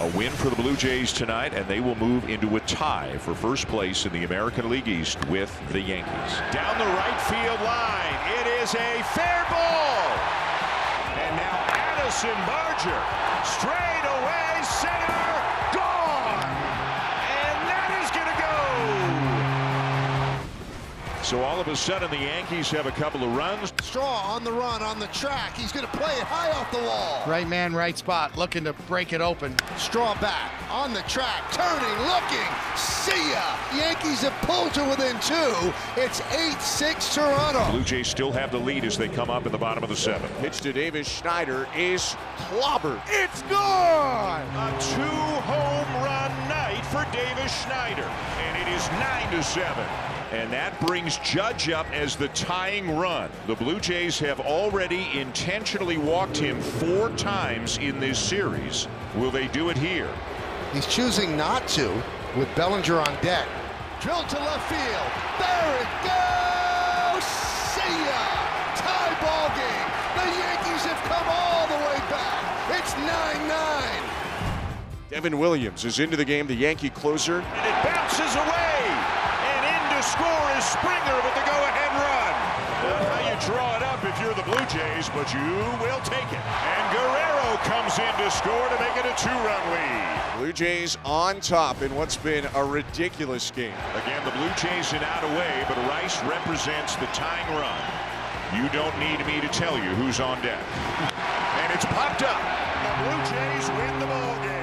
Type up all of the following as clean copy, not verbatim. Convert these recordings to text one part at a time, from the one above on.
A win for the Blue Jays tonight, and they will move into a tie for first place in the American League East with the Yankees. Down the right field line. It is a fair ball. And now Addison Barger. Straight away, center, gone. And that is going to go. So all of a sudden, the Yankees have a couple of runs. Straw on the run, on the track. He's going to play it high off the wall. Right man, right spot, looking to break it open. Straw back, on the track, turning, looking. See ya! Yankees have pulled to within 2. It's 8-6 Toronto. Blue Jays still have the lead as they come up in the bottom of the 7th. Pitch to Davis Schneider is clobbered. It's gone! A 2-home run night for Davis Schneider. And it is 9-7. And that brings Judge up as the tying run. The Blue Jays have already intentionally walked him 4 times in this series. Will they do it here? He's choosing not to with Bellinger on deck. Drilled to left field. There it goes! See ya! Tie ball game. The Yankees have come all the way back. It's 9-9. Devin Williams is into the game, the Yankee closer. And it bounces away. To score is Springer with the go-ahead run. Not how you draw it up if you're the Blue Jays, but you will take it. And Guerrero comes in to score to make it a 2-run lead. Blue Jays on top in what's been a ridiculous game. Again, the Blue Jays in out away, but Rice represents the tying run. You don't need me to tell you who's on deck. And it's popped up. The Blue Jays win the ball game.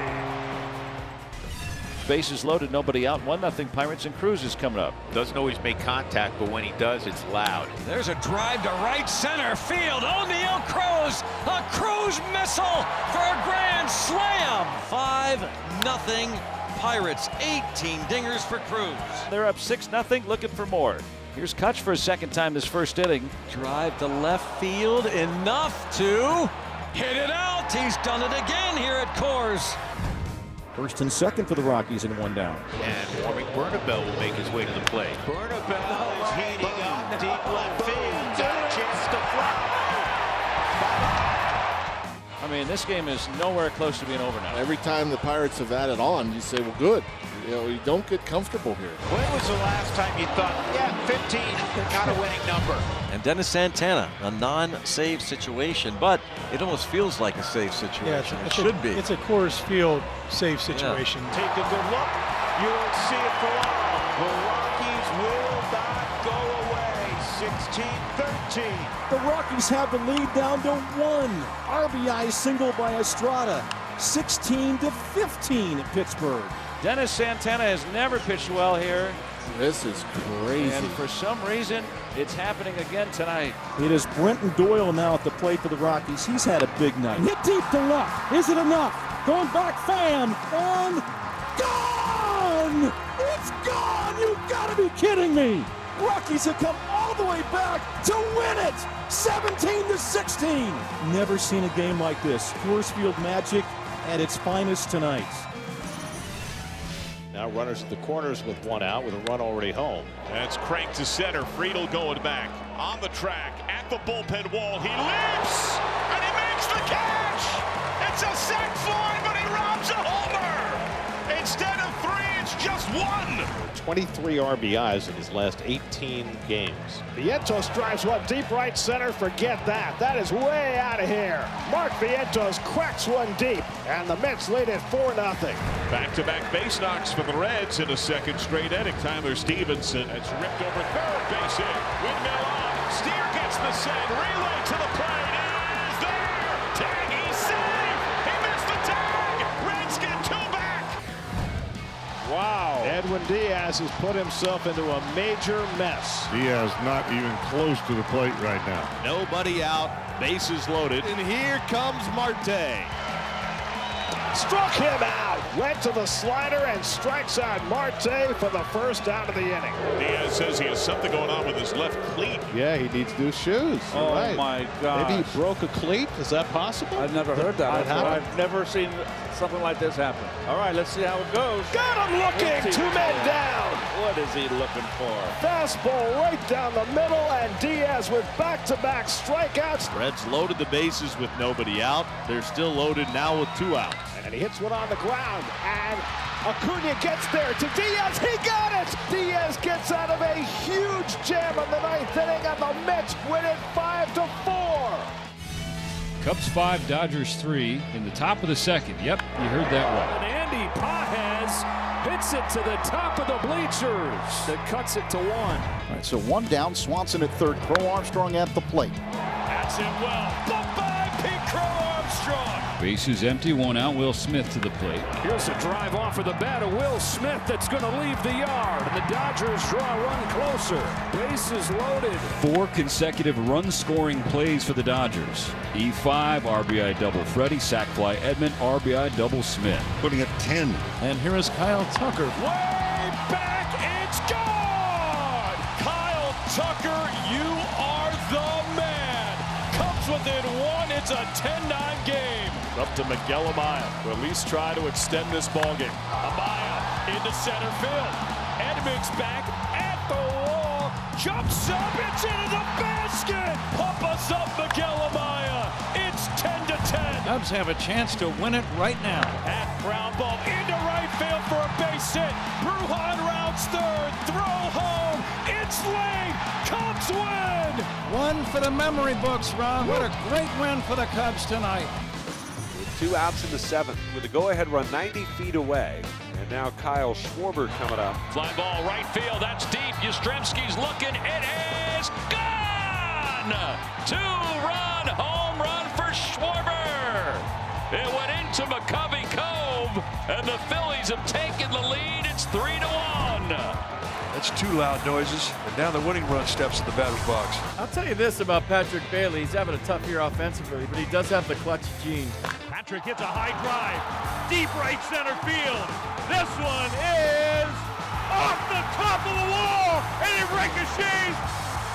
Bases loaded, nobody out, 1-0 Pirates, and Cruz is coming up. Doesn't always make contact, but when he does, it's loud. There's a drive to right center field. O'Neal Cruz, a Cruz missile for a grand slam. 5-0 Pirates, 18 dingers for Cruz. They're up 6-0, looking for more. Here's Kutch for a second time this first inning. Drive to left field, enough to hit it out. He's done it again here at Coors. First and second for the Rockies and 1 down. And Warwick Bernabel will make his way to the plate. Bernabel is heating up deep left field. Got a chance to fly. I mean, this game is nowhere close to being over now. Every time the Pirates have added on, you say, well, good. You know, you don't get comfortable here. When was the last time you thought, yeah, 15, not a winning number? And Dennis Santana, a non-save situation, but it almost feels like a save situation. It should be. It's a Coors Field save situation. Yeah. Take a good look. You won't see it for long. The Rockies will not go away. 16-13. The Rockies have the lead down to 1. RBI single by Estrada. 16-15 at Pittsburgh. Dennis Santana has never pitched well here. This is crazy. And for some reason, it's happening again tonight. It is Brenton Doyle now at the plate for the Rockies. He's had a big night. Hit deep to left. Is it enough? Going back, fan, and gone! It's gone! You've got to be kidding me! Rockies have come all the way back to win it! 17-16! Never seen a game like this. Coors Field magic at its finest tonight. Now runners at the corners with 1 out with a run already home. That's cranked to center. Friedel going back on the track at the bullpen wall. He leaps and he makes the catch. It's a sac fly, but he robs a homer. Instead of 3, it's just 1. 23 RBIs in his last 18 games. Vientos drives one deep right center. Forget that. That is way out of here. Mark Vientos cracks one deep, and the Mets lead it 4-0. Back-to-back base knocks for the Reds in a second straight inning. Tyler Stevenson. It's ripped over third base hit. Windmill on. Steer gets the send. Relay to the plate. Is there. Tag. He's safe. He missed the tag. Reds get 2 back. Wow. Edwin Diaz has put himself into a major mess. Diaz not even close to the plate right now. Nobody out, bases loaded. And here comes Marte. Struck him out. Went to the slider and strikes out Marte for the first out of the inning. Diaz says he has something going on with his left cleat. Yeah, he needs new shoes. Oh, right. my God. Maybe he broke a cleat. Is that possible? I've never heard that. I've never seen something like this happen. All right, let's see how it goes. Got him looking. 2 men down. What is he looking for? Fastball right down the middle, and Diaz with back-to-back strikeouts. Reds loaded the bases with nobody out. They're still loaded now with 2 outs. And And he hits one on the ground, and Acuna gets there to Diaz. He got it! Diaz gets out of a huge jam in the ninth inning, and the Mets win it 5-4. Cubs 5, Dodgers 3 in the top of the second. Yep, you heard that right. And Andy Paez hits it to the top of the bleachers. That cuts it to 1. All right, so 1 down. Swanson at third. Crow Armstrong at the plate. That's it well. Bumped by Pete Crow Armstrong. Bases empty, 1 out. Will Smith to the plate. Here's a drive off of the bat of Will Smith that's going to leave the yard. And the Dodgers draw a run closer. Bases loaded. 4 consecutive run-scoring plays for the Dodgers. E5, RBI double Freddie, sac fly Edman, RBI double Smith. Putting it 10. And here is Kyle Tucker. Way back, it's gone! Kyle Tucker, you are the man. Cubs within 1, it's a 10-9 game. Up to Miguel Amaya, to at least try to extend this ballgame. Amaya into center field. Edmonds back at the wall, jumps up, it's into the basket. Pump us up, Miguel Amaya. It's 10-10. Cubs have a chance to win it right now. At ground ball into right field for a base hit. Brujan rounds third, throw home. It's late. Cubs win. 1 for the memory books, Ron. What a great win for the Cubs tonight. 2 outs in the 7th with a go-ahead run 90 feet away. And now Kyle Schwarber coming up. Fly ball right field. That's deep. Yastrzemski's looking. It is gone! 2-run home run for Schwarber. It went into McCovey Cove, and the Phillies have taken the lead. It's 3-1. That's 2 loud noises, and now the winning run steps in the batter's box. I'll tell you this about Patrick Bailey. He's having a tough year offensively, but he does have the clutch gene. Patrick hits a high drive, deep right center field. This one is off the top of the wall, and it ricochets,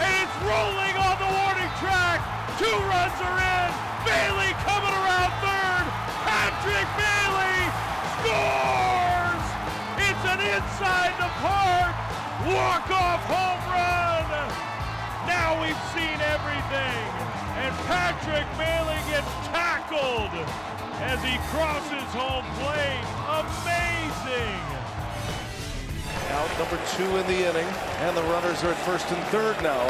and it's rolling on the warning track. 2 runs are in. Bailey coming around third. Patrick Bailey scores! It's an inside the park walk-off home run. Now we've seen everything, and Patrick Bailey gets tackled as he crosses home plate. Amazing! Out number 2 in the inning, and the runners are at first and third now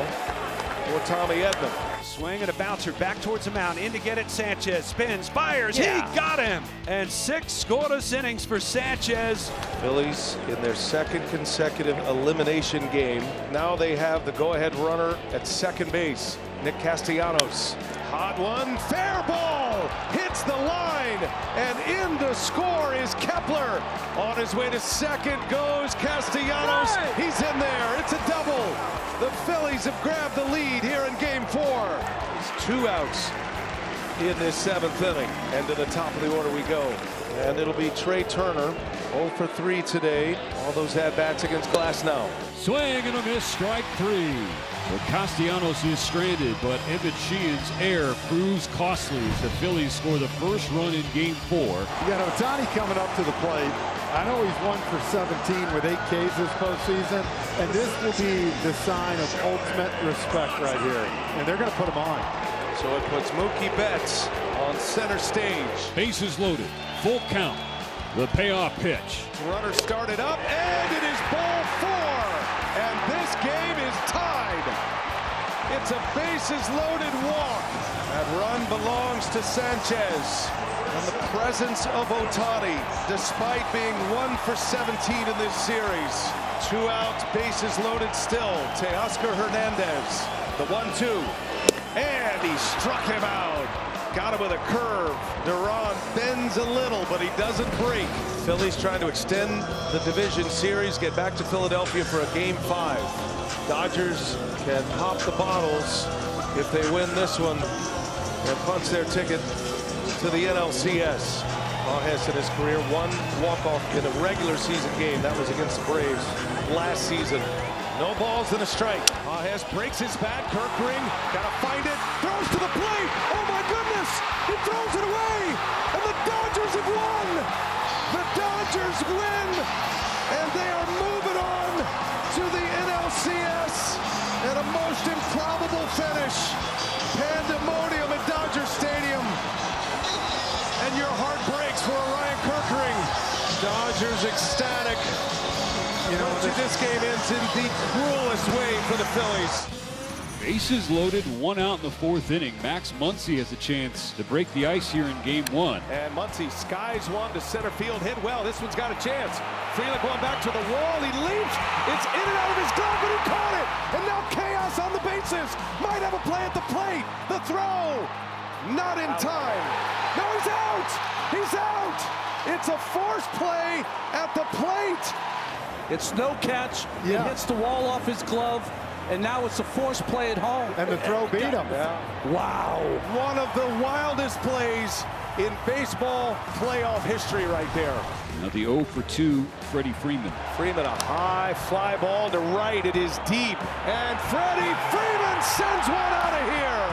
for Tommy Edman. Swing and a bouncer back towards the mound. In to get it, Sanchez spins, fires, He got him! And 6 scoreless innings for Sanchez. Phillies in their 2nd consecutive elimination game. Now they have the go-ahead runner at second base, Nick Castellanos. Hot one, fair ball, hits the line, and in to score is Kepler. On his way to second goes Castellanos. He's in there, it's a double. The Phillies have grabbed the lead here in game 4. It's 2 outs in this 7th inning, and to the top of the order we go. And it'll be Trey Turner, 0 for 3 today. All those at-bats against Glasnow. Swing and a miss, strike 3. Well, Castellanos is stranded, but Evan Sheehan's error proves costly as the Phillies score the first run in game 4. You got Ohtani coming up to the plate. I know he's 1 for 17 with 8 Ks this postseason, and this will be the sign of ultimate respect right here. And they're going to put him on. So it puts Mookie Betts on center stage. Bases loaded, full count. The payoff pitch. Runner started up, and it is ball 4. And this game is tied. It's a bases loaded walk. That run belongs to Sanchez. And the presence of Ohtani, despite being 1 for 17 in this series. 2 outs, bases loaded still. Teoscar Hernandez. The 1-2. And he struck him out. Got him with a curve. Duran bends a little, but he doesn't break. Phillies trying to extend the division series, get back to Philadelphia for a game 5. Dodgers can pop the bottles if they win this one and punch their ticket to the NLCS. Baez in his career 1 walk-off in a regular season game. That was against the Braves last season. No balls and a strike. Baez breaks his bat. Kirkring gotta find it. Throws to the plate. Oh my goodness! He throws it away, and the Dodgers have won. The Dodgers win, and they are moving on to the NLCS at a most improbable finish. Pandemonium at Dodger Stadium, and your heart breaks for Ryan Dodgers ecstatic. You know, this game ends in the cruelest way for the Phillies. Bases loaded, 1 out in the 4th inning. Max Muncy has a chance to break the ice here in game 1. And Muncy skies one to center field, hit well. This one's got a chance. Freeland going back to the wall. He leaps. It's in and out of his glove, but he caught it. And now chaos on the bases. Might have a play at the plate. The throw. Not in time. No, he's out. He's out. It's a forced play at the plate. It's no catch. It hits the wall off his glove. And now it's a forced play at home. And the throw beat him. Wow. One of the wildest plays in baseball playoff history right there. Now the 0 for 2, Freddie Freeman. Freeman, a high fly ball to right. It is deep. And Freddie Freeman sends one out of here.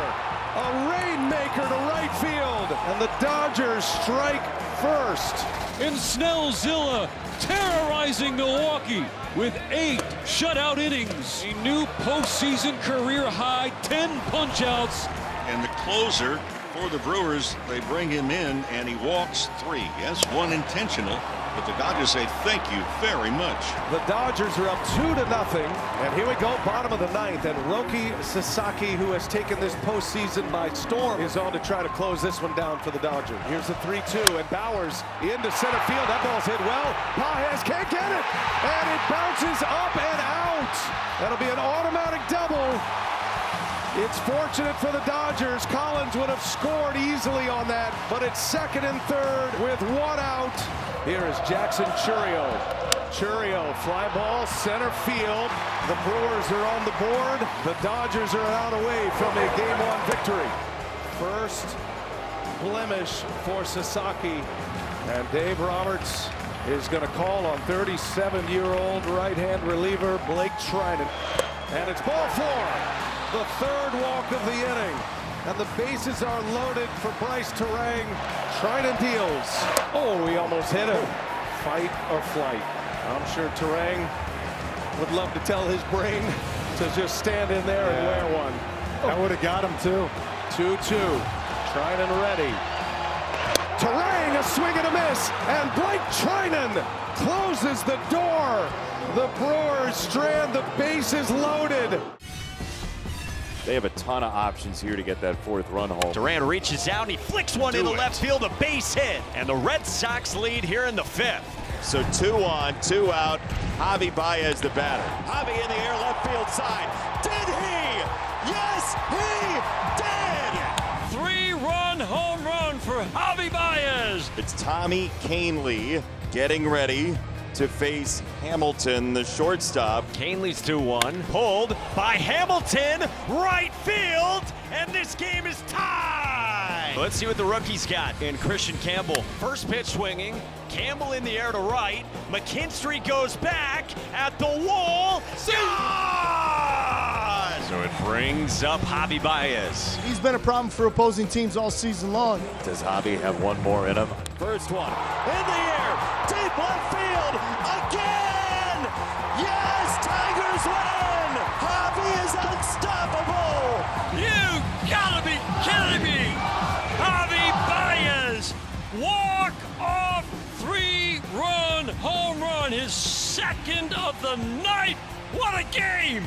A rainmaker to right field. And the Dodgers strike first. And Snellzilla terrorizing Milwaukee with 8 shutout innings. A new postseason career high, 10 punch-outs. And the closer for the Brewers, they bring him in, and he walks 3. Yes, 1 intentional, but the Dodgers say thank you very much. The Dodgers are up 2-0, and here we go, bottom of the 9th, and Roki Sasaki, who has taken this postseason by storm, is on to try to close this one down for the Dodgers. Here's the 3-2, and Bowers into center field. That ball's hit well. Pages can't get it, and it bounces up and out. That'll be an automatic double. It's fortunate for the Dodgers. Collins would have scored easily on that, but it's 2nd and 3rd with 1 out. Here is Jackson Chourio. Chourio, fly ball, center field. The Brewers are on the board. The Dodgers are out away from a Game 1 victory. First blemish for Sasaki. And Dave Roberts is going to call on 37-year-old right-hand reliever Blake Trinan. And it's ball 4. The 3rd walk of the inning. And the bases are loaded for Bryce Terang. Trinan deals. Oh, he almost hit him. Fight or flight. I'm sure Terang would love to tell his brain to just stand in there and wear one. That would have got him too. 2-2. Trinan ready. Terang, a swing and a miss. And Blake Trinan closes the door. The Brewers strand the bases loaded. They have a ton of options here to get that 4th run home. Duran reaches out and he flicks one into left field, a base hit. And the Red Sox lead here in the 5th. So 2 on, 2 out. Javy Baez the batter. Javy in the air, left field side. Did he? Yes, he did! 3-run home run for Javy Baez. It's Tommy Kahnle getting ready to face Hamilton, the shortstop. Kahnle's 2-1, pulled by Hamilton, right field, and this game is tied. Let's see what the rookies got in Christian Campbell. First pitch swinging, Campbell in the air to right, McKinstry goes back at the wall, gone! So it brings up Javy Baez. He's been a problem for opposing teams all season long. Does Javy have one more in him? First one, in the air, deep left field, again! Yes, Tigers win! Javy is unstoppable! You gotta be kidding me! Javy Baez, walk-off 3-run home run, his 2nd of the night. What a game!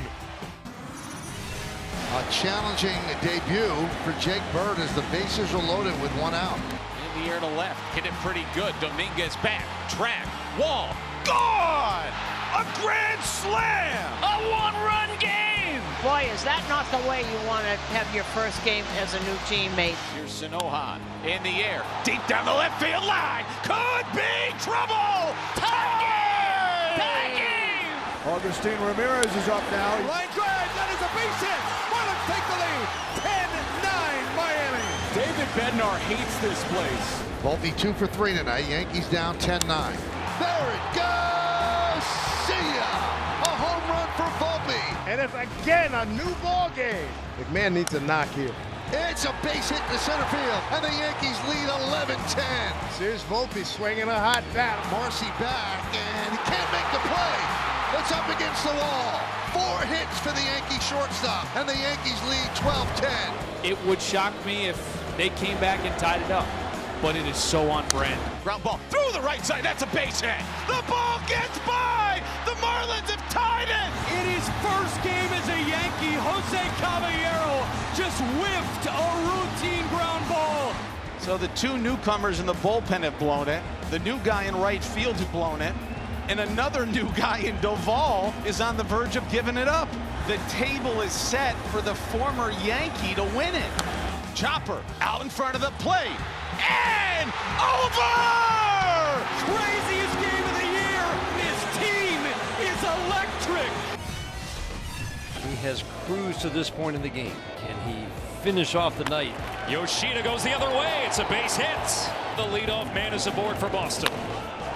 A challenging debut for Jake Bird as the bases are loaded with 1 out. In the air to left, hit it pretty good. Dominguez back, track, wall, gone! A grand slam! A 1-run game! Boy, is that not the way you want to have your first game as a new teammate. Here's Sanohan in the air, deep down the left field line. Could be trouble! Tie game! Augustine Ramirez is up now. Line drive, that is a base hit. Marlins take the lead. 10-9 Miami. David Bednar hates this place. Volpe 2 for 3 tonight. Yankees down 10-9. There it goes! See ya! A home run for Volpe. And it's again a new ball game. McMahon needs a knock here. It's a base hit to center field, and the Yankees lead 11-10. Here's Volpe swinging a hot bat. Marcy back, and he can't make the play. It's up against the wall. 4 hits for the Yankee shortstop, and the Yankees lead 12-10. It would shock me if they came back and tied it up. but it is so on brand. Ground ball through the right side. That's a base hit. The ball gets by. The Marlins have tied it. In his first game as a Yankee, Jose Caballero just whiffed a routine ground ball. So the two newcomers in the bullpen have blown it. The new guy in right field has blown it. And another new guy in Doval is on the verge of giving it up. The table is set for the former Yankee to win it. Chopper out in front of the plate. And over! Craziest game of the year. His team is electric. He has cruised to this point in the game. Can he finish off the night? Yoshida goes the other way. It's a base hit. The leadoff man is aboard for Boston.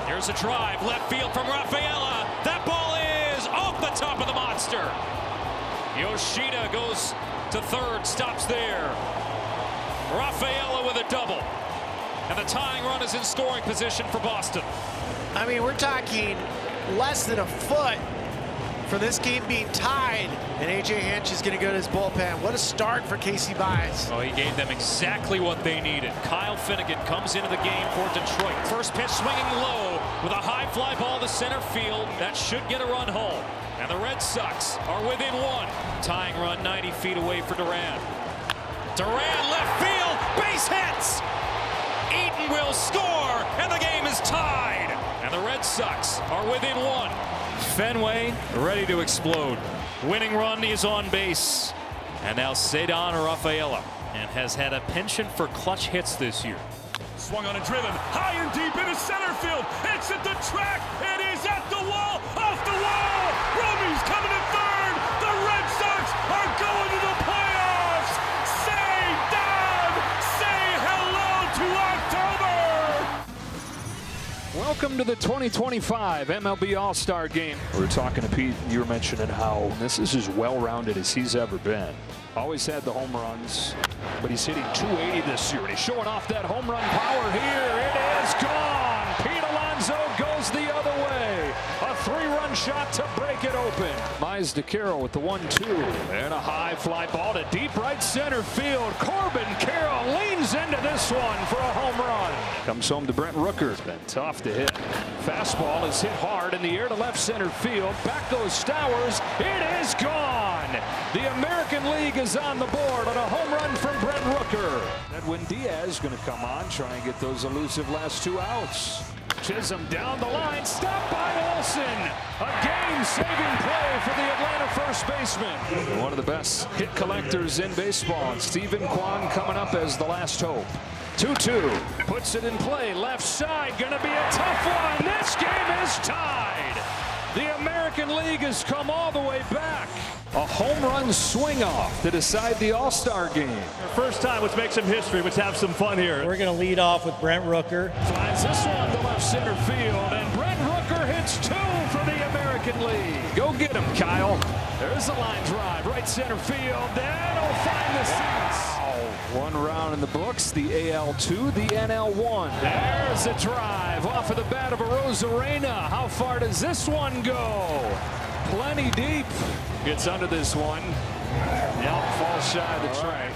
Here's a drive, left field from Rafaela. That ball is off the top of the monster. Yoshida goes to third, stops there. Rafaela with a double. And the tying run is in scoring position for Boston. I mean, we're talking less than a foot for this game being tied. And A.J. Hinch is going to go to his bullpen. What a start for Javy Baez. Oh, he gave them exactly what they needed. Kyle Finnegan comes into the game for Detroit. First pitch swinging low with a high fly ball to center field. That should get a run home. And the Red Sox are within one. Tying run 90 feet away for Duran. Duran left field, base hits. Eaton will score, and the game is tied. And the Red Sox are within one. Fenway ready to explode. Winning run is on base. And now Cedar Rafaela, and has had a penchant for clutch hits this year. Swung on and driven high and deep into center field. It's at the track. It is at the wall. Off the wall. Romy's coming to third. The Red Sox are going to the playoffs. Say down. Say hello to October. Welcome to the 2025 MLB All-Star Game. We were talking to Pete, and you were mentioning how this is as well-rounded as he's ever been. Always had the home runs, but he's hitting 280 this year, and he's showing off that home run power here. It is gone. Pete Alonso goes the other way. A three-run shot to break it open. Mize DeCarroll with the 1-2, and a high fly ball to deep right center field. Corbin Carroll leans into this one for a home run. Comes home to Brent Rooker. It's been tough to hit. Fastball is hit hard in the air to left center field. Back goes Stowers. It is gone. The American League is on the board on a home run from Brent Rooker. Edwin Diaz is going to come on, try and get those elusive last two outs. Chisholm down the line, stopped by Olsen. A game-saving play for the Atlanta first baseman. One of the best hit collectors in baseball. And Stephen Kwan coming up as the last hope. 2-2, puts it in play, left side, gonna be a tough one. This game is tied. The American League has come all the way back. A home run swing off to decide the All-Star game. First time, let's make some history. Let's have some fun here. We're going to lead off with Brent Rooker. Flies this one to left center field, and Brent Rooker hits two for the American League. Go get him, Kyle. There's the line drive, right center field. That'll find the seats. One round in the books, the AL2, the NL1. There's a drive off of the bat of Arozarena. How far does this one go? Plenty deep. Gets under this one. Yep, falls shy of the track.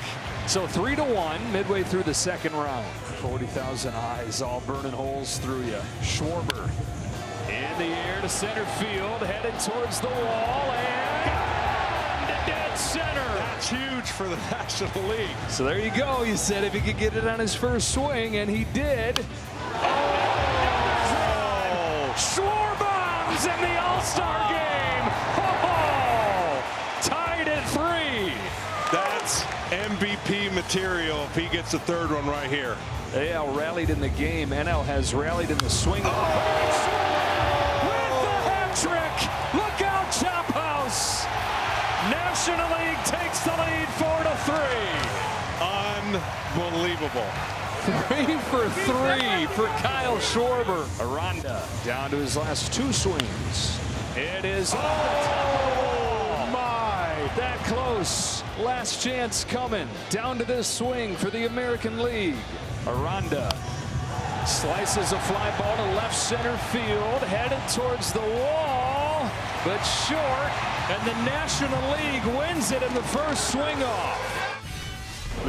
So 3-1 midway through the second round. 40,000 eyes all burning holes through you. Schwarber in the air to center field, headed towards the wall, and dead center. That's huge for the National League. So there you go. You said if he could get it on his first swing, and he did. Oh! Schwarber's in the All-Star game. Tied at 3. That's MVP material if he gets the third one right here. AL rallied in the game. NL has rallied in the swing. With the hat trick. Look out, Chop House. National League takes the lead 4-3. Unbelievable. 3 for 3 for Kyle Schwarber. Aranda down to his last two swings. It is that close. Last chance coming. Down to this swing for the American League. Aranda slices a fly ball to left center field, headed towards the wall, but short, and the National League wins it in the first swing off.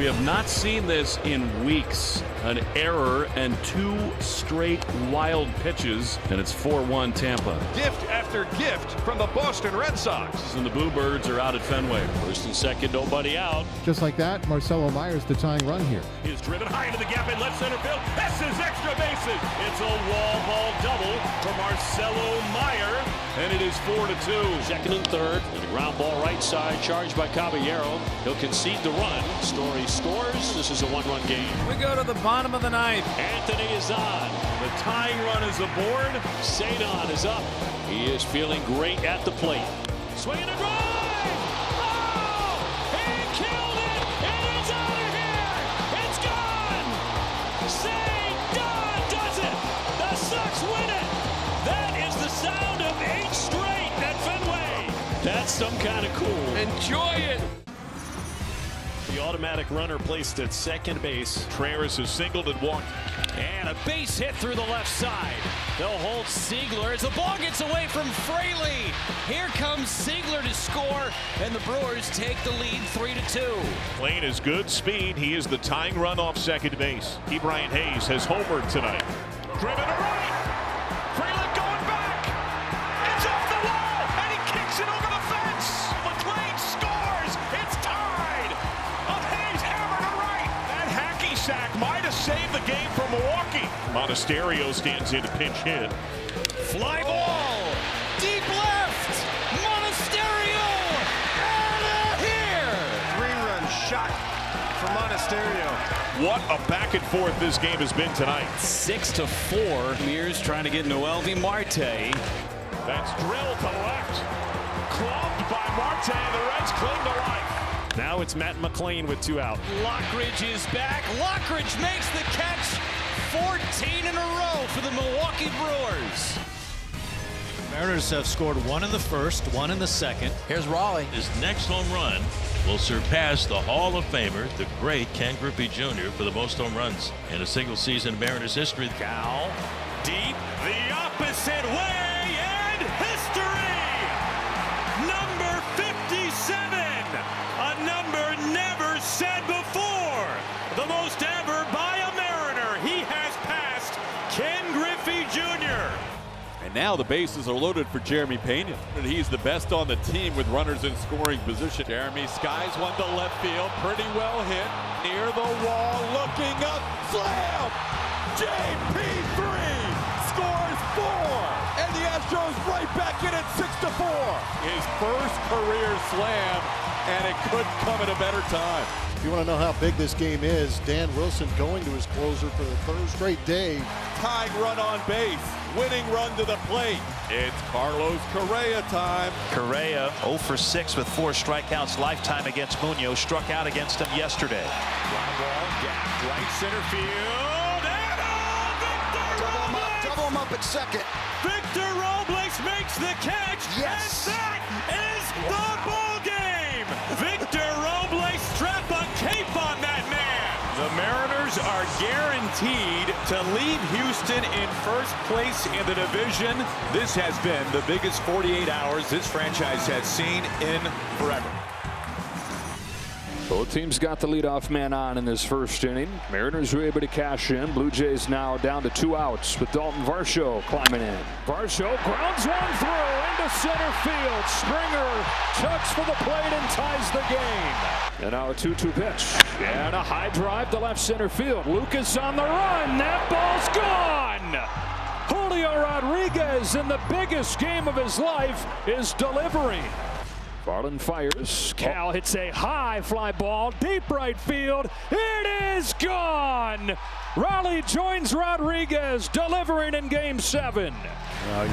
We have not seen this in weeks. An error and 2 straight wild pitches, and it's 4-1 Tampa. Gift after gift from the Boston Red Sox. And the Boo Birds are out at Fenway. First and second, nobody out. Just like that, Marcelo Myers the tying run here. He is driven high into the gap in left center field. This is extra bases. It's a wall ball double for Marcelo Meyer, and it is 4-2. Second and third, and a ground ball right side, charged by Caballero. He'll concede the run. Story scores. This is a 1-run game. We go to the bottom of the ninth. Anthony is on. The tying run is aboard. Sadon is up. He is feeling great at the plate. Swinging a drive! Oh! He killed it! And it's out of here! It's gone! Sadon does it! The Sox win it! That is the sound of 8 straight at Fenway. That's some kind of cool. Enjoy it! The automatic runner placed at second base. Travis has singled and walked. And a base hit through the left side. They'll hold Ziegler as the ball gets away from Fraley. Here comes Ziegler to score, and the Brewers take the lead 3-2. Playing his good speed, he is the tying run off second base. Brian Hayes has homered tonight. Driven to right. Fraley going back. It's off the wall, and he kicks it over the fence. McLean scores. It's tied. A Hayes hammer to right. That hacky sack might have saved the game for Milwaukee. Monasterio stands in to pinch hit. Fly ball. Deep left. Monasterio. Out of here. 3-run shot for Monasterio. What a back and forth this game has been tonight. 6-4. Mears trying to get Noelvi Marte. That's drilled to left. Clubbed by Marte, and the Reds cling to life. Now it's Matt McLean with 2 out. Lockridge is back. Lockridge makes the catch. 14 in a row for the Milwaukee Brewers. Mariners have scored 1 in the first, 1 in the second. Here's Raleigh. His next home run will surpass the Hall of Famer, the great Ken Griffey Jr., for the most home runs in a single season in Mariners history. Cal, deep, the opposite way, and history! Number 57, a number never said before. The most ever by a Mariner. He has passed Ken Griffey Jr. And now the bases are loaded for Jeremy Pena. He's the best on the team with runners in scoring position. Jeremy skies one to left field. Pretty well hit. Near the wall, looking up. Slam! JP3 scores 4. And the Astros right back in at 6-4. His first career slam, and it couldn't come at a better time. If you want to know how big this game is, Dan Wilson going to his closer for the 3rd straight day. Tying run on base. Winning run to the plate. It's Carlos Correa time. Correa 0 for 6 with 4 strikeouts lifetime against Munoz. Struck out against him yesterday. Fly ball, gap, right center field, and Victor Double him up at second. Victor Robles makes the catch. Yes. And that is the ball game. Victor Robles strap a cape on that man. The Mariners are guaranteed to leave Houston in first place in the division. This has been the biggest 48 hours this franchise has seen in forever. Both teams got the leadoff man on in this first inning. Mariners were able to cash in. Blue Jays now down to 2 outs with Dalton Varsho climbing in. Varsho grounds one through into center field. Springer chucks for the plate and ties the game. And now a 2-2 pitch. And a high drive to left center field. Lucas on the run. That ball's gone. Julio Rodriguez, in the biggest game of his life, is delivering. Farland fires. Cal hits a high fly ball, deep right field. It is gone. Raleigh joins Rodriguez, delivering in Game 7.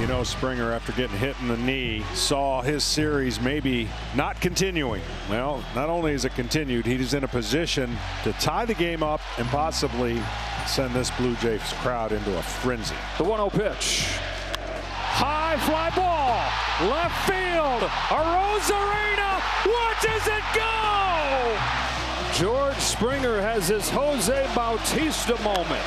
You know, Springer, after getting hit in the knee, saw his series maybe not continuing. Well, not only is it continued, he's in a position to tie the game up and possibly send this Blue Jays crowd into a frenzy. The 1-0 pitch. High fly ball, left field, Arozarena, watches it go! George Springer has his Jose Bautista moment.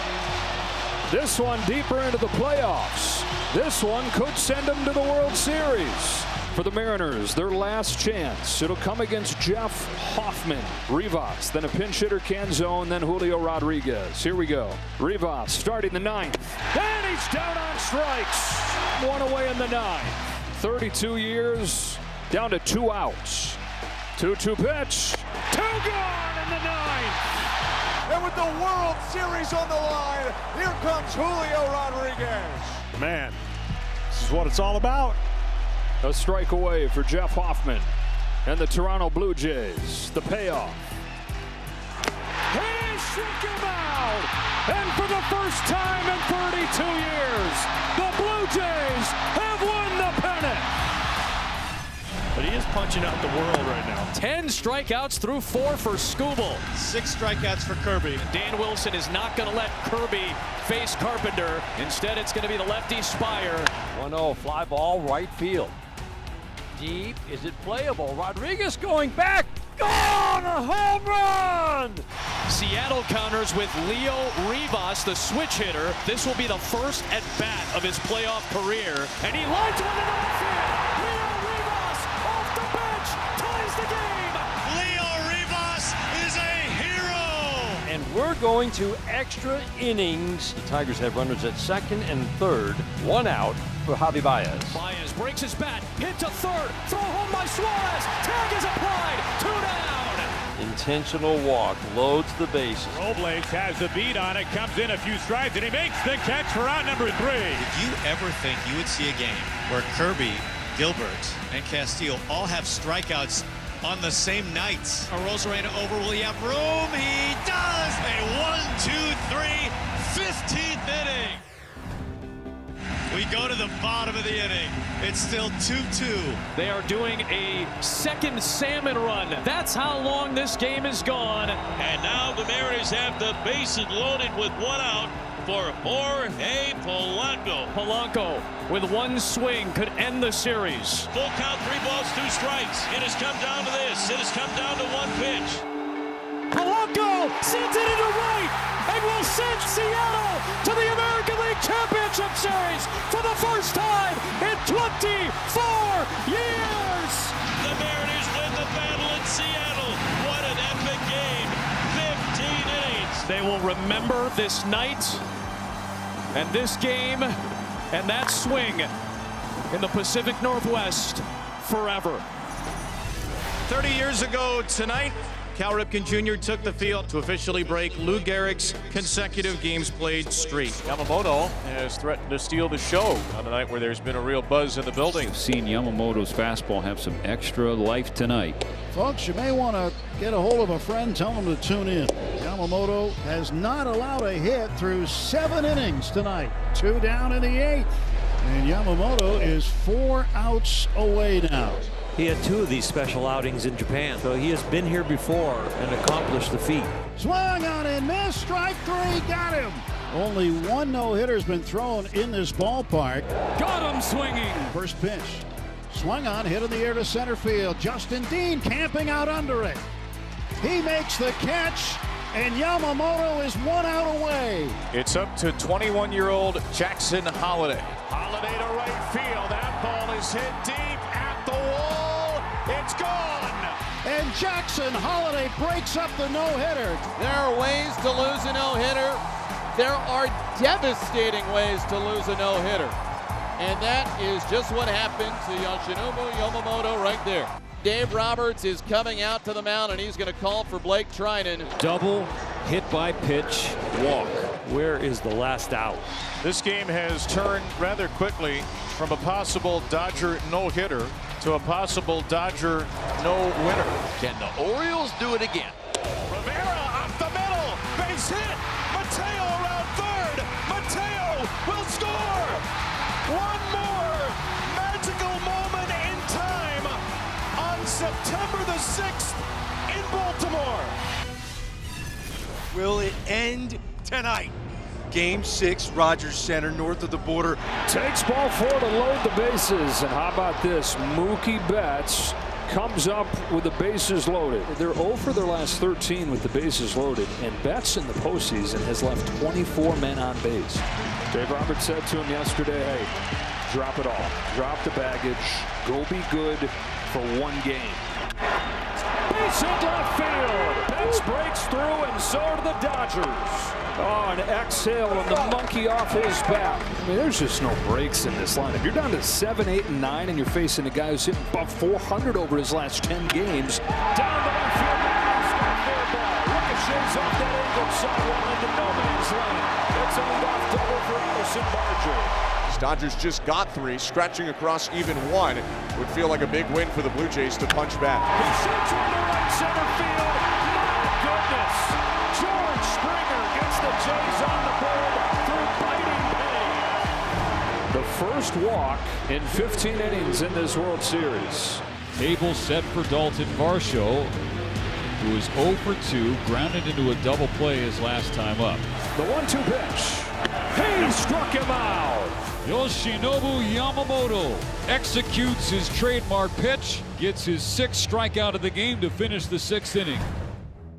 This one deeper into the playoffs. This one could send him to the World Series. For the Mariners, their last chance. It'll come against Jeff Hoffman. Rivas, then a pinch hitter, Canzone, then Julio Rodriguez. Here we go. Rivas starting the 9th. And he's down on strikes. 1 away in the 9th. 32 years, down to 2 outs. 2-2 pitch. 2 gone in the 9th. And with the World Series on the line, here comes Julio Rodriguez. Man, this is what it's all about. A strike away for Jeff Hoffman and the Toronto Blue Jays. The payoff. He struck him out. And for the first time in 32 years, the Blue Jays have won the pennant. But he is punching out the world right now. 10 strikeouts through 4 for Skubal. 6 strikeouts for Kirby. Dan Wilson is not going to let Kirby face Carpenter. Instead, it's going to be the lefty Spire. 1-0 fly ball right field. Deep, is it playable? Rodriguez going back, gone, a home run! Seattle counters with Leo Rivas, the switch hitter. This will be the first at bat of his playoff career, and he lines one in the outfield. Leo Rivas off the bench ties the game. Leo Rivas is a hero. And we're going to extra innings. The Tigers have runners at 2nd and 3rd. 1 out for Javy Baez. Baez breaks his bat, hit to 3rd, throw home by Suarez. Tag is applied, 2 down. Intentional walk, loads the bases. Robles has the beat on it, comes in a few strides, and he makes the catch for out number 3. Did you ever think you would see a game where Kirby, Gilbert, and Castillo all have strikeouts on the same nights? Rosarena over, will he have room? He does! A 1-2-3, 15th inning. We go to the bottom of the inning. It's still 2-2. They are doing a second salmon run. That's how long this game is gone. And now the Mariners have the bases loaded with 1 out for Jorge Polanco. Polanco with 1 swing could end the series. Full count, 3 balls, 2 strikes. It has come down to this. It has come down to 1 pitch. Polanco sends it into right and will send Seattle to the American League Championship Series for the first time in 24 years. The Mariners win the battle in Seattle. What an epic game. 15 innings. They will remember this night and this game and that swing in the Pacific Northwest forever. 30 years ago tonight, Cal Ripken Jr. took the field to officially break Lou Gehrig's consecutive games played streak. Yamamoto has threatened to steal the show on a night where there's been a real buzz in the building. We've seen Yamamoto's fastball have some extra life tonight. Folks, you may want to get a hold of a friend, tell them to tune in. Yamamoto has not allowed a hit through 7 innings tonight. 2 down in the 8th. And Yamamoto is 4 outs away now. He had 2 of these special outings in Japan, so he has been here before and accomplished the feat. Swung on and missed. Strike 3, got him. Only 1 no-hitter has been thrown in this ballpark. Got him swinging. First pitch. Swung on, hit in the air to center field. Justin Dean camping out under it. He makes the catch, and Yamamoto is 1 out away. It's up to 21-year-old Jackson Holliday. Holliday to right field. That ball is hit deep at the wall. It's gone. And Jackson Holliday breaks up the no-hitter. There are ways to lose a no-hitter. There are devastating ways to lose a no-hitter. And that is just what happened to Yoshinobu Yamamoto right there. Dave Roberts is coming out to the mound, and he's going to call for Blake Trinan. Double hit by pitch walk. Where is the last out? This game has turned rather quickly from a possible Dodger no-hitter to a possible Dodger no-winner. Can the Orioles do it again? Rivera off the middle. Base hit. Mateo around 3rd. Mateo will score. One more magical moment in time on September the 6th in Baltimore. Will it end tonight? Game 6, Rogers Center, north of the border. Takes ball 4 to load the bases. And how about this? Mookie Betts comes up with the bases loaded. They're 0 for their last 13 with the bases loaded. And Betts in the postseason has left 24 men on base. Dave Roberts said to him yesterday, hey, drop it all. Drop the baggage. Go be good for one game. Base hit left field. Pence breaks through, and so do the Dodgers. Oh, an exhale and the monkey off his back. I mean, there's just no breaks in this lineup. You're down to 7, 8, and 9, and you're facing a guy who's hit above 400 over his last 10 games. Down the left field. Fair ball. Ricochets off that angled sidewall into no man's land. It's a leadoff double for Anderson Barger. Dodgers just got 3, scratching across even 1. Would feel like a big win for the Blue Jays to punch back. He shoots on the right center field. My goodness. George Springer gets the Jays on the board through biting pain. The first walk in 15 innings in this World Series. Table set for Dalton Varsho, who is 0 for 2, grounded into a double play his last time up. The 1-2 pitch. He struck him out. Yoshinobu Yamamoto executes his trademark pitch, gets his 6th strikeout of the game to finish the 6th inning.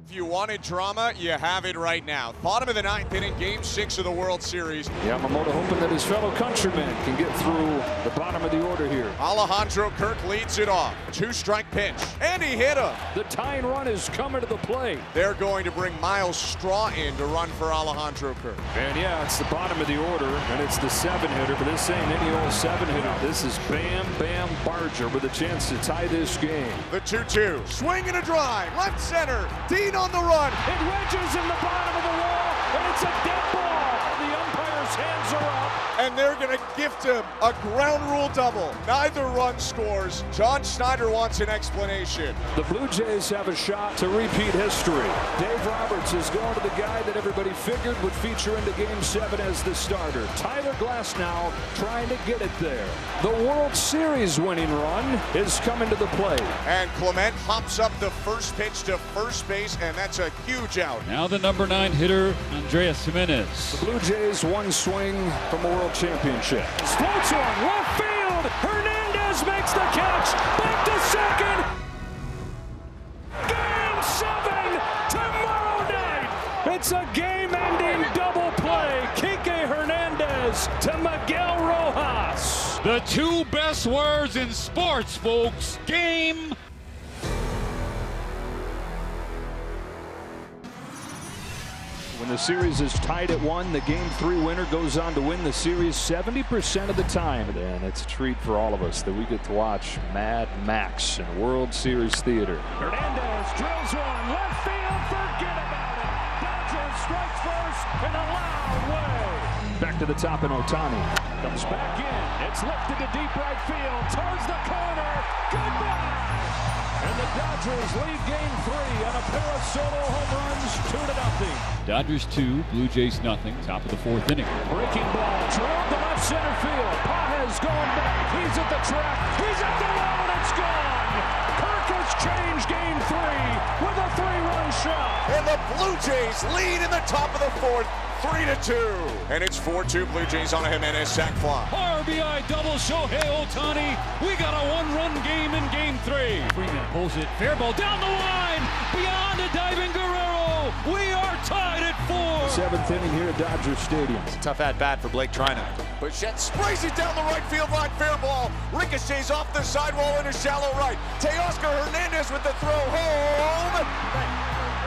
If you wanted drama, you have it right now. Bottom of the 9th inning, Game 6 of the World Series. Yamamoto hoping that his fellow countrymen can get through the bottom of the order here. Alejandro Kirk leads it off. 2-strike pitch, and he hit him. The tying run is coming to the plate. They're going to bring Miles Straw in to run for Alejandro Kirk. And yeah, it's the bottom of the order, and it's the 7-hitter, but this ain't any old 7-hitter. This is Bam Bam Barger with a chance to tie this game. The 2-2, swing and a drive, left center, Dean on the run. It wedges in the bottom of the wall, and it's a dead ball. The umpire's hands are up. And they're going to gift him a ground rule double. Neither run scores. John Schneider wants an explanation. The Blue Jays have a shot to repeat history. Dave Roberts is going to the guy that everybody figured would feature into Game 7 as the starter. Tyler Glasnow trying to get it there. The World Series winning run is coming to the plate. And Clement hops up the first pitch to first base, and that's a huge out. Now the number 9 hitter, Andreas Jimenez. The Blue Jays one swing from a World Championship. Floats on left field. Hernandez makes the catch. Back to second. Game 7 tomorrow night. It's a game-ending double play. Kike Hernandez to Miguel Rojas. The 2 best words in sports, folks. Game. When the series is tied at 1, the Game 3 winner goes on to win the series 70% of the time. And it's a treat for all of us that we get to watch Mad Max in World Series theater. Hernandez drills one, left field, forget about it. Dodgers strike first in a loud way. Back to the top, and Ohtani comes back in. It's lifted to deep right field, towards the corner. Goodbye. And the Dodgers lead Game 3 on a pair of solo home runs, 2-0. Dodgers 2, Blue Jays nothing. Top of the 4th inning. Breaking ball, drilled to left center field. Pages going back. He's at the track. He's at the wall, and it's gone. Kirk has changed Game 3 with a 3-run shot. And the Blue Jays lead in the top of the 4th. 3-2. And it's 4-2 Blue Jays on a Jimenez sac fly. RBI double Shohei Ohtani. We got a 1-run game in Game 3. Freeman pulls it. Fair ball down the line. Beyond a diving Guerrero. We are tied at 4. 7th inning here at Dodger Stadium. It's a tough at-bat for Blake Treinen. Bichette sprays it down the right field line. Fair ball. Ricochets off the sidewall into shallow right. Teoscar Hernandez with the throw home.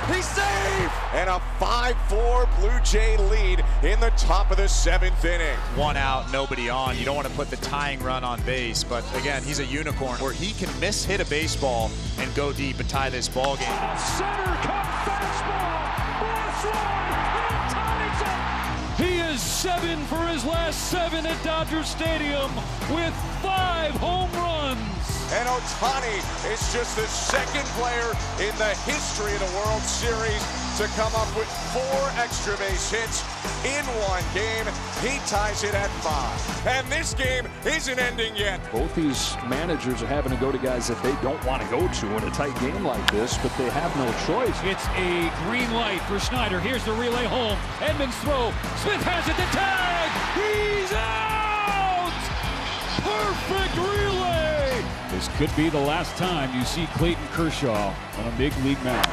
He's safe! And a 5-4 Blue Jay lead in the top of the 7th inning. 1 out, nobody on. You don't want to put the tying run on base, but again, he's a unicorn where he can miss-hit a baseball and go deep and tie this ball game. Center cut fastball. Blast line. Ties it. He is 7 for his last 7 at Dodger Stadium with 5 home runs. And Ohtani is just the 2nd player in the history of the World Series to come up with 4 extra base hits in one game. He ties it at 5. And this game isn't ending yet. Both these managers are having to go to guys that they don't want to go to in a tight game like this, but they have no choice. It's a green light for Schneider. Here's the relay home. Edmonds throw. Smith has it. The tag. He's out. Perfect relay. This could be the last time you see Clayton Kershaw on a big league mound.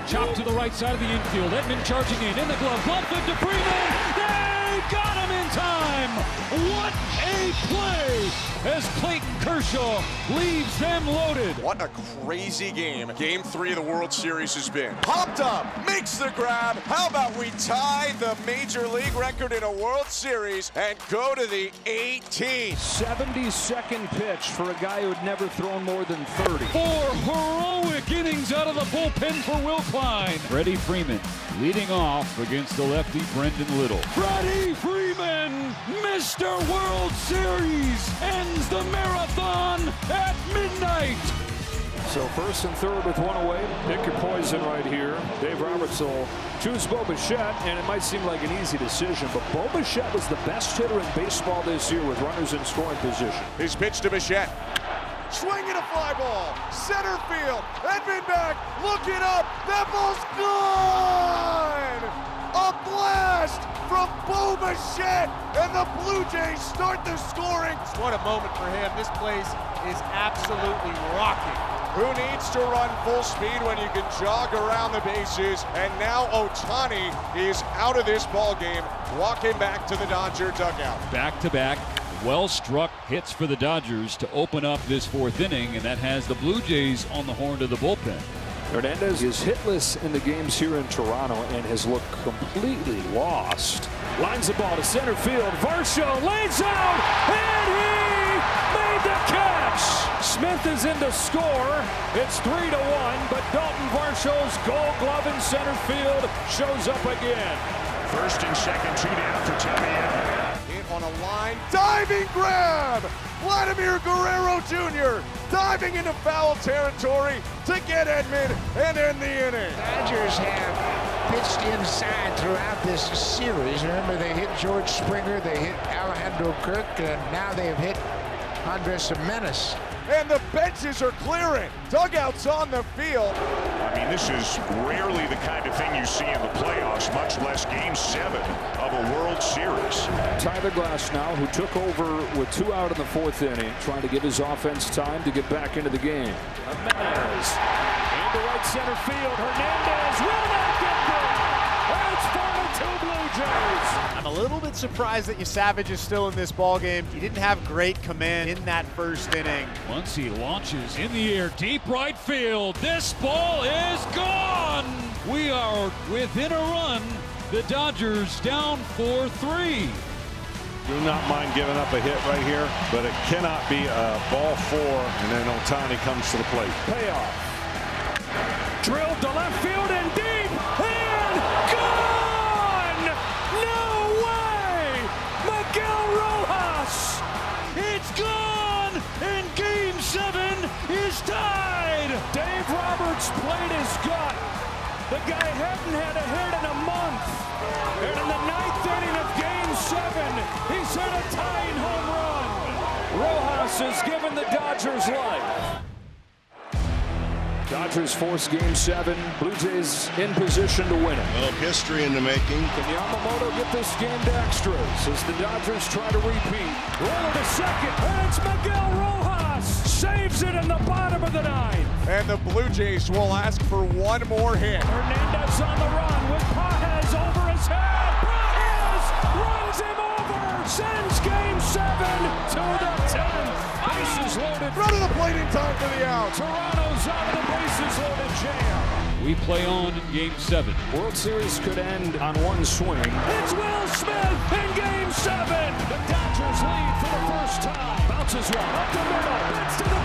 Chop to the right side of the infield. Edmund charging in the glove. Glove flip to Freeman. They got him in time. What a play as Clayton Kershaw leaves them loaded. What a crazy game. Game 3 of the World Series has been. Popped up, makes the grab. How about we tie the Major League record in a World Series and go to the 18th. 72nd pitch for a guy who had never thrown more than 30. 4 heroic innings out of the bullpen for Will Klein. Freddie Freeman leading off against the lefty Brendan Little. Freddie Freeman, Mr. World Series, ends the marathon at midnight. So first and third with one away. Pick your poison right here. Dave Roberts will choose Bo Bichette, and it might seem like an easy decision, but Bo Bichette was the best hitter in baseball this year with runners in scoring position. His pitch to Bichette. Swinging a fly ball. Center field. Edman back. Looking up. That ball's gone. A blast from Bo Bichette, and the Blue Jays start the scoring. What a moment for him. This place is absolutely rocking. Who needs to run full speed when you can jog around the bases? And now Ohtani is out of this ball game, walking back to the Dodger dugout. Back-to-back well-struck hits for the Dodgers to open up this 4th inning, and that has the Blue Jays on the horn to the bullpen. Hernandez is hitless in the games here in Toronto and has looked completely lost. Lines the ball to center field. Varsho lays out, and he made the catch. Smith is in to score. It's 3-1, but Dalton Varsho's Gold Glove in center field shows up again. First and second, 2 down for Tommy Edman. Hit on a line, diving grab. Vladimir Guerrero Jr. diving into foul territory to get Edman and end the inning. Dodgers have pitched inside throughout this series. Remember, they hit George Springer, they hit Alejandro Kirk, and now they've hit Andres Jimenez. And the benches are clearing. Dugouts on the field. I mean, this is rarely the kind of thing you see in the playoffs, much less Game 7 of a World Series. Tyler Glass now, who took over with 2 out in the 4th inning, trying to give his offense time to get back into the game. Jimenez into right center field. Hernandez will not get there. It's 4-2 Blue Jays. I'm a little bit surprised that Savage is still in this ball game. He didn't have great command in that first inning. Once he launches in the air, deep right field, this ball is gone. We are within a run. The Dodgers down 4-3. Do not mind giving up a hit right here, but it cannot be a ball 4, and then Ohtani comes to the plate. Payoff. Drilled to left field and deep, and gone! No way! Miguel Rojas! It's gone, and Game 7 is tied! Dave Roberts played his gut. The guy hadn't had a hit in a month. And in the 9th inning of Game 7, he's hit a tying home run. Rojas has given the Dodgers life. Dodgers force Game 7. Blue Jays in position to win it. Well, history in the making. Can Yamamoto get this game to extras as the Dodgers try to repeat? Roller to second, and it's Miguel Rojas. Saves it in the bottom of the 9th. And the Blue Jays will ask for one more hit. Hernandez on the run with Paez over his head. Paez runs him over. Sends Game 7 to the 10th. Bases loaded. Run to the plate in time for the out. Toronto's out of the bases loaded jam. We play on in Game 7. World Series could end on one swing. It's Will Smith in Game 7. The Dodgers lead for the first time. Bounces one up the middle. That's to the